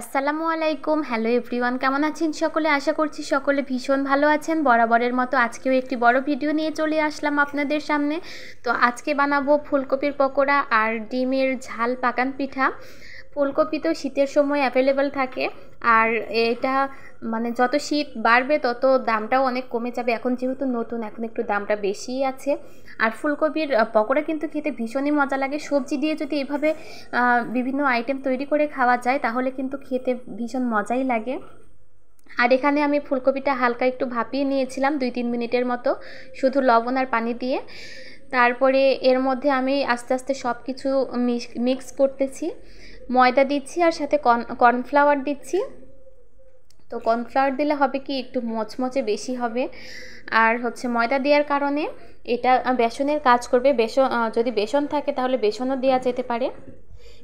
আসসালামু আলাইকুম। Hello everyone, কেমন আছেন সকলে? আশা করছি সকলে ভীষণ ভালো আছেন। বরাবরের মতো আজকেও একটি বড় ভিডিও নিয়ে চলে আসলাম আপনাদের সামনে। তো আজকে বানাবো ফুলকপির পকোড়া আর ডিমের ঝাল পাকান পিঠা। ফুলকপি তো শীতের সময় অ্যাভেলেবেল থাকে, আর এটা মানে যত শীত বাড়বে তত দামটাও অনেক কমে যাবে। এখন যেহেতু নতুন, এখন একটু দামটা বেশিই আছে। আর ফুলকপির পকোড়া কিন্তু খেতে ভীষণই মজা লাগে। সবজি দিয়ে যদি এভাবে বিভিন্ন আইটেম তৈরি করে খাওয়া যায় তাহলে কিন্তু খেতে ভীষণ মজাই লাগে। আর এখানে আমি ফুলকপিটা হালকা একটু ভাপিয়ে নিয়েছিলাম 2-3 মিনিটের মতো, শুধু লবণ আর পানি দিয়ে। তারপরে এর মধ্যে আমি আস্তে আস্তে সব কিছু মিক্স করতেছি। ময়দা দিচ্ছি আর সাথে কর্নফ্লাওয়ার দিচ্ছি। তো কর্নফ্লাওয়ার দিলে হবে কি, একটু মচমচে বেশি হবে। আর ময়দা দেওয়ার কারণে এটা বেসনের কাজ করবে। যদি বেসন থাকে তাহলে বেসনও দেওয়া যেতে পারে।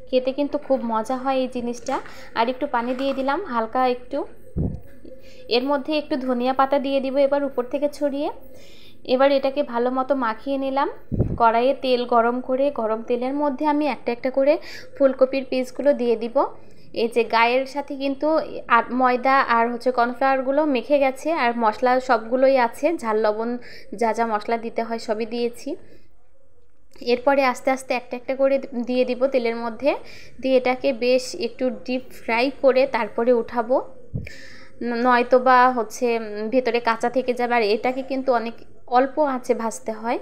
খেতে কিন্তু খুব মজা হয় এই জিনিসটা। আর একটু পানি দিয়ে দিলাম হালকা একটু। এর মধ্যে একটু ধনিয়া পাতা দিয়ে দিব এবার উপর থেকে ছড়িয়ে। এবার এটাকে ভালো মতো মাখিয়ে নিলাম। কড়াইয়ে তেল গরম করে গরম তেলের মধ্যে আমি একটা একটা করে ফুলকপির পিসগুলো দিয়ে দিব। এই যে গায়ের সাথে কিন্তু ময়দা আর কর্নফ্লাওয়ারগুলো মেখে গেছে, আর মশলা সবগুলোই আছে, ঝাল লবণ যা যা মশলা দিতে হয় সবই দিয়েছি। এরপরে আস্তে আস্তে একটা একটা করে দিয়ে দিব তেলের মধ্যে, দিয়ে এটাকে বেশ একটু ডিপ ফ্রাই করে তারপরে উঠাবো, নয়তো বা ভেতরে কাঁচা থেকে যাবে। আর এটাকে কিন্তু অনেক অল্প আঁচে ভাজতে হয়।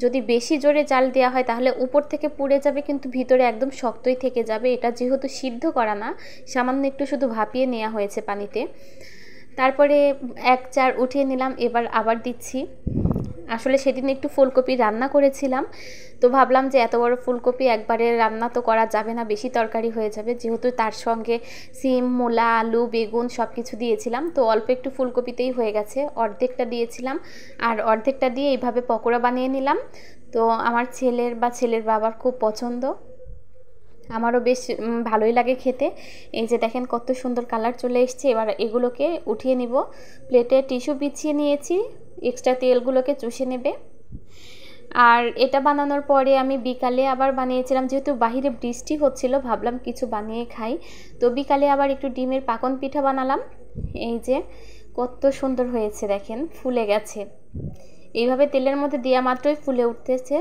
যদি বেশি জোরে জাল দেওয়া হয় তাহলে উপর থেকে পুড়ে যাবে, কিন্তু ভিতরে একদম শক্তই থেকে যাবে। এটা যেহেতু সিদ্ধ করা না, সামান্য একটু শুধু ভাপিয়ে নেওয়া হয়েছে পানিতে। তারপরে এক চার উঠিয়ে নিলাম, এবার আবার দিচ্ছি। আসলে সেদিন একটু ফুলকপি রান্না করেছিলাম, তো ভাবলাম যে এত বড় ফুলকপি একবারে রান্না তো করা যাবে না, বেশি তরকারি হয়ে যাবে, যেহেতু তার সঙ্গে সিম, মূলা, আলু, বেগুন সব কিছু দিয়েছিলাম। তো অল্প একটু ফুলকপিতেই হয়ে গেছে, অর্ধেকটা দিয়েছিলাম। আর অর্ধেকটা দিয়ে এইভাবে পকোড়া বানিয়ে নিলাম। তো আমার ছেলের বাবার খুব পছন্দ, আমারও বেশ ভালোই লাগে খেতে। এই যে দেখেন কত সুন্দর কালার চলে এসছে। এবার এগুলোকে উঠিয়ে নিব। প্লেটে টিস্যু বিছিয়ে নিয়েছি, এক্সট্রা তেলগুলোকে চুষে নেবে। আর এটা বানানোর পরে আমি বিকালে আবার বানিয়েছিলাম, যেহেতু বাহিরে বৃষ্টি হচ্ছিল, ভাবলাম কিছু বানিয়ে খাই। তো বিকালে আবার একটু ডিমের পাকন পিঠা বানালাম। এই যে কত সুন্দর হয়েছে দেখেন, ফুলে গেছে। এইভাবে তেলের মধ্যে দেওয়া মাত্রই ফুলে উঠতেছে।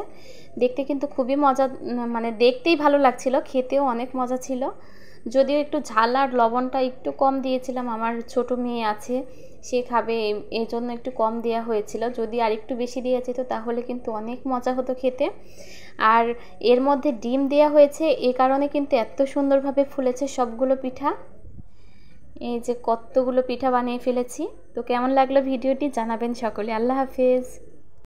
দেখতে কিন্তু খুবই মজা, মানে দেখতেই ভালো লাগছিল, খেতেও অনেক মজা ছিল। যদিও একটু ঝাল আর লবণটা একটু কম দিয়েছিলাম, আমার ছোট মেয়ে আছে, সে খাবে, এই জন্য একটু কম দেওয়া হয়েছিল। যদি আর একটু বেশি দেওয়া যেত তাহলে কিন্তু অনেক মজা হতো খেতে। আর এর মধ্যে ডিম দেওয়া হয়েছে, এ কারণে কিন্তু এত সুন্দরভাবে ফুলেছে সবগুলো পিঠা। এই যে কতগুলো পিঠা বানিয়ে ফেলেছি। তো কেমন লাগলো ভিডিওটি জানাবেন সকলে। আল্লাহ হাফেজ।